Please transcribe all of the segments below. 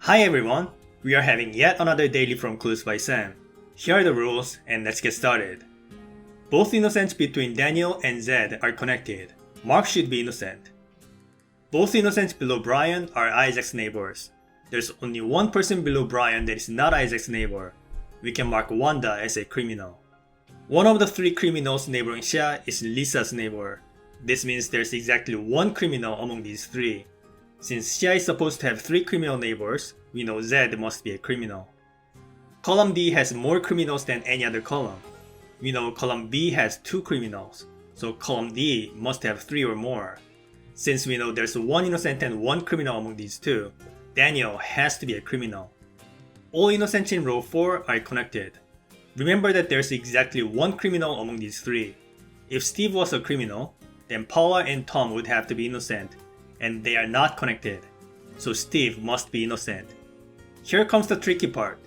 Hi everyone! We are having yet another daily from Clues by Sam. Here are the rules and let's get started. Both innocents between Daniel and Zed are connected. Mark should be innocent. Both innocents below Brian are Isaac's neighbors. There's only one person below Brian that is not Isaac's neighbor. We can mark Wanda as a criminal. One of the three criminals neighboring Xia is Lisa's neighbor. This means there's exactly one criminal among these three. Since Xia is supposed to have three criminal neighbors, we know Zed must be a criminal. Column D has more criminals than any other column. We know column B has two criminals, so column D must have three or more. Since we know there's one innocent and one criminal among these two, Daniel has to be a criminal. All innocents in row 4 are connected. Remember that there's exactly one criminal among these three. If Steve was a criminal, then Paula and Tom would have to be innocent, and they are not connected, so Steve must be innocent. Here comes the tricky part.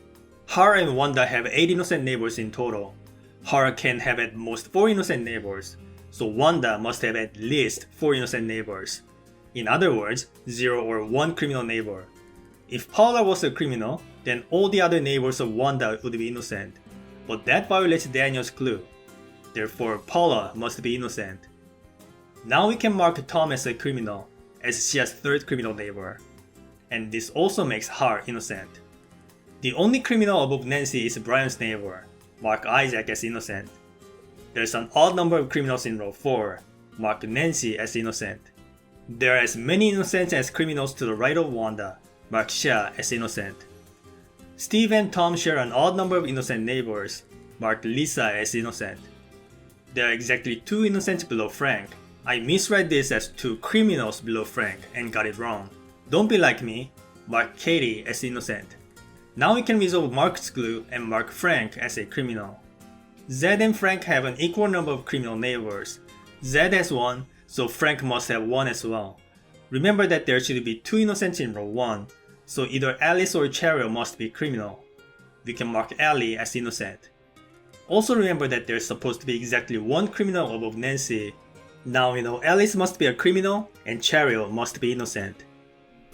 Hara and Wanda have 8 innocent neighbors in total. Hara can have at most 4 innocent neighbors, so Wanda must have at least 4 innocent neighbors. In other words, 0 or 1 criminal neighbor. If Paula was a criminal, then all the other neighbors of Wanda would be innocent, but that violates Daniel's clue. Therefore, Paula must be innocent. Now we can mark Tom as a criminal, as Xia's third criminal neighbor. And this also makes Har innocent. The only criminal above Nancy is Brian's neighbor. Mark Isaac as innocent. There's an odd number of criminals in row 4. Mark Nancy as innocent. There are as many innocents as criminals to the right of Wanda. Mark Xia as innocent. Steve and Tom share an odd number of innocent neighbors. Mark Lisa as innocent. There are exactly 2 innocents below Frank. I misread this as 2 criminals below Frank and got it wrong. Don't be like me. Mark Katie as innocent. Now we can resolve Mark's clue and mark Frank as a criminal. Zed and Frank have an equal number of criminal neighbors. Zed has 1, so Frank must have 1 as well. Remember that there should be 2 innocents in row 1, so either Alice or Cheryl must be criminal. We can mark Ellie as innocent. Also remember that there's supposed to be exactly 1 criminal above Nancy. Now we know Alice must be a criminal and Cheryl must be innocent.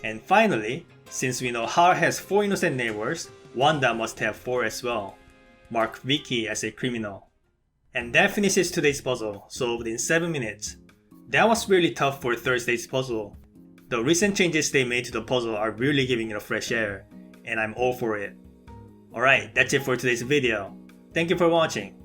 And finally, since we know Har has 4 innocent neighbors, Wanda must have 4 as well. Mark Vicky as a criminal. And that finishes today's puzzle, solved in 7 minutes. That was really tough for Thursday's puzzle. The recent changes they made to the puzzle are really giving it a fresh air, and I'm all for it. Alright, that's it for today's video. Thank you for watching.